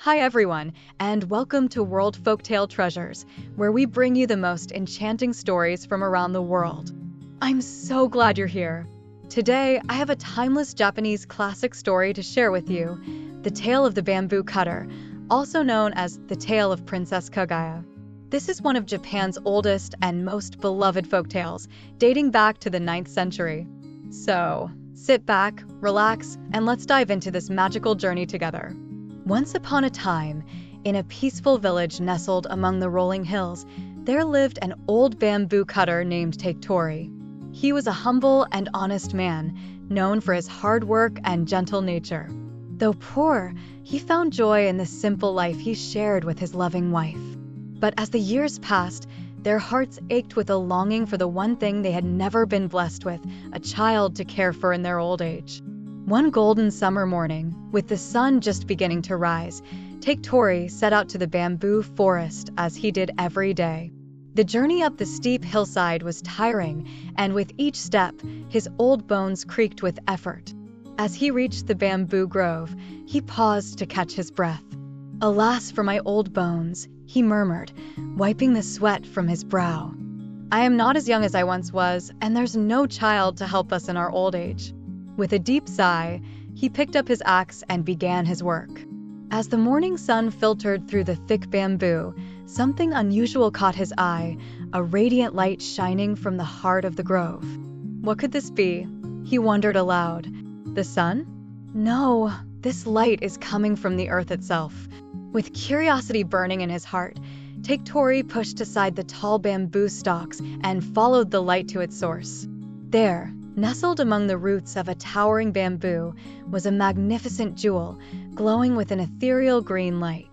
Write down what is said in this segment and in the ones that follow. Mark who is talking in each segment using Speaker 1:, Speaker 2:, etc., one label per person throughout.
Speaker 1: Hi everyone, and welcome to World Folktale Treasures, where we bring you the most enchanting stories from around the world. I'm so glad you're here. Today, I have a timeless Japanese classic story to share with you, The Tale of the Bamboo Cutter, also known as The Tale of Princess Kaguya. This is one of Japan's oldest and most beloved folktales, dating back to the 9th century. So, sit back, relax, and let's dive into this magical journey together. Once upon a time, in a peaceful village nestled among the rolling hills, there lived an old bamboo cutter named Taketori. He was a humble and honest man, known for his hard work and gentle nature. Though poor, he found joy in the simple life he shared with his loving wife. But as the years passed, their hearts ached with a longing for the one thing they had never been blessed with, a child to care for in their old age. One golden summer morning, with the sun just beginning to rise, Taketori set out to the bamboo forest as he did every day. The journey up the steep hillside was tiring, and with each step, his old bones creaked with effort. As he reached the bamboo grove, he paused to catch his breath. "Alas for my old bones," he murmured, wiping the sweat from his brow. "I am not as young as I once was, and there's no child to help us in our old age." With a deep sigh, he picked up his axe and began his work. As the morning sun filtered through the thick bamboo, something unusual caught his eye, a radiant light shining from the heart of the grove. What could this be? He wondered aloud. The sun? No, this light is coming from the earth itself. With curiosity burning in his heart, Taketori pushed aside the tall bamboo stalks and followed the light to its source. There, nestled among the roots of a towering bamboo, was a magnificent jewel, glowing with an ethereal green light.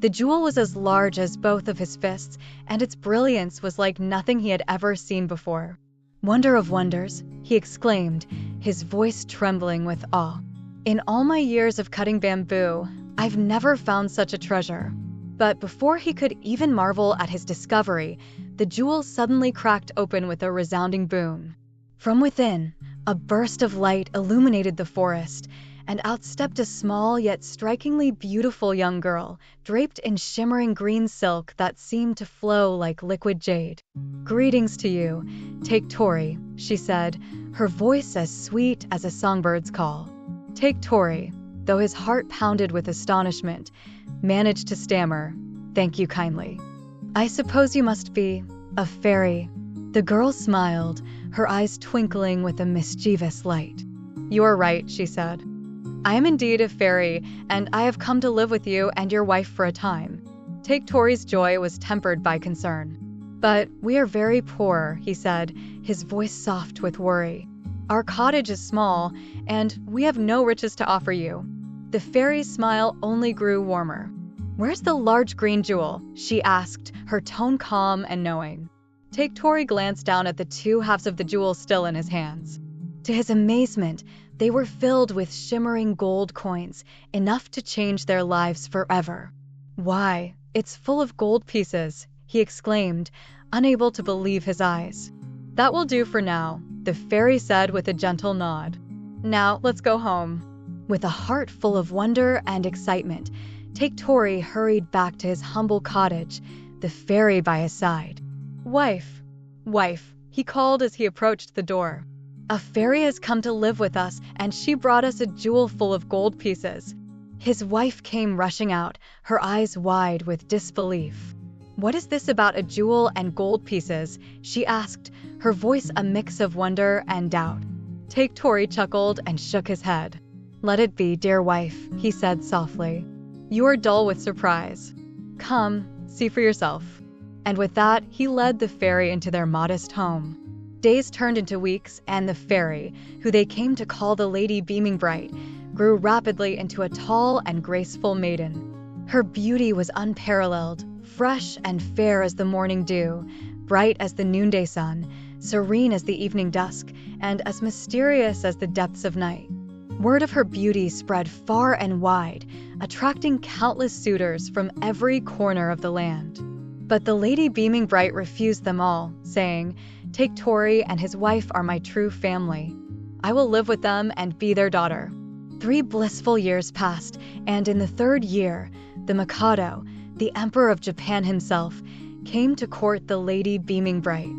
Speaker 1: The jewel was as large as both of his fists, and its brilliance was like nothing he had ever seen before. "Wonder of wonders," he exclaimed, his voice trembling with awe. "In all my years of cutting bamboo, I've never found such a treasure." But before he could even marvel at his discovery, the jewel suddenly cracked open with a resounding boom. From within, a burst of light illuminated the forest, and out stepped a small yet strikingly beautiful young girl, draped in shimmering green silk that seemed to flow like liquid jade. "Greetings to you, Taketori," she said, her voice as sweet as a songbird's call. Taketori, though his heart pounded with astonishment, managed to stammer, "Thank you kindly. I suppose you must be a fairy." The girl smiled, her eyes twinkling with a mischievous light. "You are right," she said. "I am indeed a fairy, and I have come to live with you and your wife for a time." Taketori's joy was tempered by concern. "But we are very poor," he said, his voice soft with worry. "Our cottage is small, and we have no riches to offer you." The fairy's smile only grew warmer. "Where's the large green jewel?" she asked, her tone calm and knowing. Taketori glanced down at the two halves of the jewel still in his hands. To his amazement, they were filled with shimmering gold coins, enough to change their lives forever. "Why, it's full of gold pieces," he exclaimed, unable to believe his eyes. "That will do for now," the fairy said with a gentle nod. "Now, let's go home." With a heart full of wonder and excitement, Taketori hurried back to his humble cottage, the fairy by his side. Wife," he called as he approached the door. "A fairy has come to live with us, and she brought us a jewel full of gold pieces." His wife came rushing out, her eyes wide with disbelief. "What is this about a jewel and gold pieces?" she asked, her voice a mix of wonder and doubt. Taketori chuckled and shook his head. "Let it be, dear wife," he said softly. "You are dull with surprise. Come, see for yourself." And with that, he led the fairy into their modest home. Days turned into weeks, and the fairy, who they came to call the Lady Beaming Bright, grew rapidly into a tall and graceful maiden. Her beauty was unparalleled, fresh and fair as the morning dew, bright as the noonday sun, serene as the evening dusk, and as mysterious as the depths of night. Word of her beauty spread far and wide, attracting countless suitors from every corner of the land. But the Lady Beaming Bright refused them all, saying, "Taketori and his wife are my true family. I will live with them and be their daughter." 3 blissful years passed, and in the 3rd year, The Mikado, the Emperor of Japan himself, came to court the Lady Beaming Bright.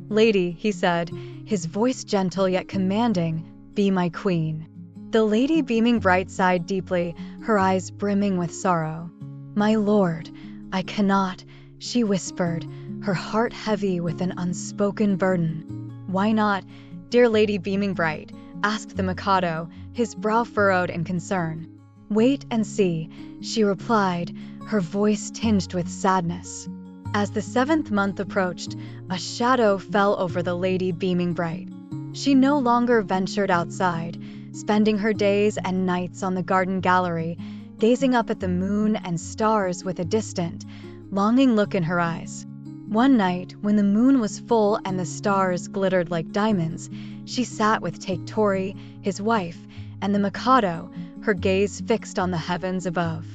Speaker 1: "Lady," he said, his voice gentle yet commanding, "be my queen." The Lady Beaming Bright sighed deeply, her eyes brimming with sorrow. "My lord, I cannot," she whispered, her heart heavy with an unspoken burden. "Why not, dear Lady Beaming Bright?" asked the Mikado, his brow furrowed in concern. "Wait and see," she replied, her voice tinged with sadness. As the 7th month approached, a shadow fell over the Lady Beaming Bright. She no longer ventured outside, spending her days and nights on the garden gallery, gazing up at the moon and stars with a distant, longing look in her eyes. One night, when the moon was full and the stars glittered like diamonds, she sat with Take Tori, his wife, and the Mikado, her gaze fixed on the heavens above.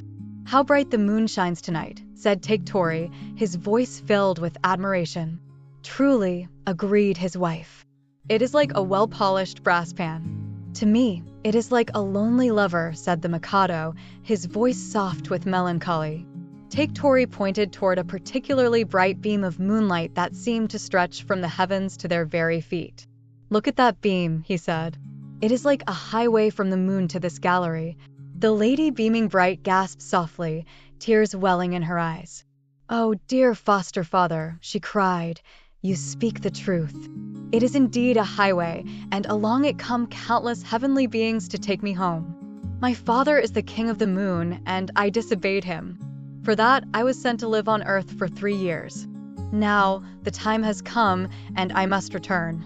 Speaker 1: "How bright the moon shines tonight," said Take Tori, his voice filled with admiration. "Truly," agreed his wife. "It is like a well-polished brass pan." "To me, it is like a lonely lover," said the Mikado, his voice soft with melancholy. Take Tori pointed toward a particularly bright beam of moonlight that seemed to stretch from the heavens to their very feet. "Look at that beam," he said. "It is like a highway from the moon to this gallery." The Lady Beaming Bright gasped softly, tears welling in her eyes. "Oh, dear foster father," she cried, "you speak the truth. It is indeed a highway, and along it come countless heavenly beings to take me home. My father is the king of the moon, and I disobeyed him. For that, I was sent to live on Earth for 3 years. Now, the time has come, and I must return.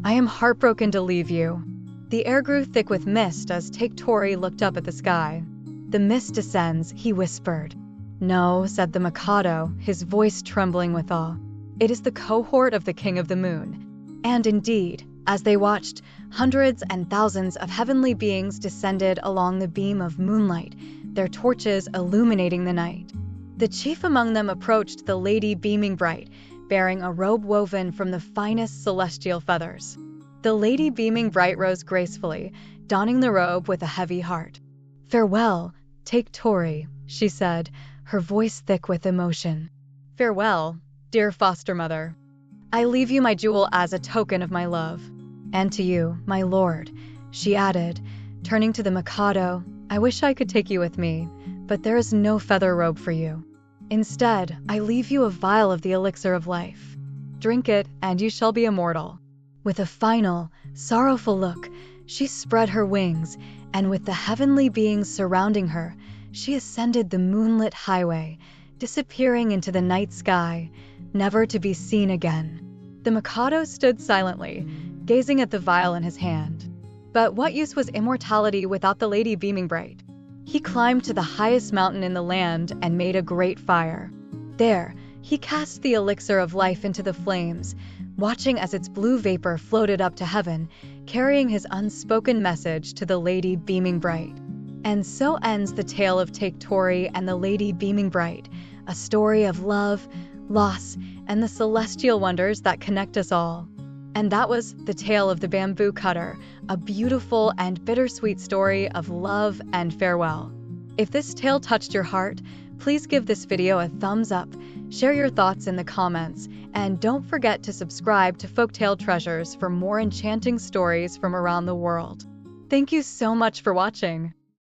Speaker 1: I am heartbroken to leave you." The air grew thick with mist as Take Tori looked up at the sky. "The mist descends," he whispered. "No," said the Mikado, his voice trembling with awe. "It is the cohort of the King of the Moon." And indeed, as they watched, hundreds and thousands of heavenly beings descended along the beam of moonlight, their torches illuminating the night. The chief among them approached the Lady Beaming Bright, bearing a robe woven from the finest celestial feathers. The Lady Beaming Bright rose gracefully, donning the robe with a heavy heart. "Farewell, Take Tori," she said, her voice thick with emotion. "Farewell, dear foster mother. I leave you my jewel as a token of my love. And to you, my lord," she added, turning to the Mikado, "I wish I could take you with me, but there is no feather robe for you. Instead, I leave you a vial of the elixir of life. Drink it, and you shall be immortal." With a final, sorrowful look, she spread her wings, and with the heavenly beings surrounding her, she ascended the moonlit highway, disappearing into the night sky, never to be seen again. The Mikado stood silently, gazing at the vial in his hand. But what use was immortality without the Lady Beaming Bright? He climbed to the highest mountain in the land and made a great fire. There, he cast the elixir of life into the flames, watching as its blue vapor floated up to heaven, carrying his unspoken message to the Lady Beaming Bright. And so ends the tale of Take Tori and the Lady Beaming Bright, a story of love, loss, and the celestial wonders that connect us all. And that was The Tale of the Bamboo Cutter, a beautiful and bittersweet story of love and farewell. If this tale touched your heart, please give this video a thumbs up, share your thoughts in the comments, and don't forget to subscribe to Folktale Treasures for more enchanting stories from around the world. Thank you so much for watching.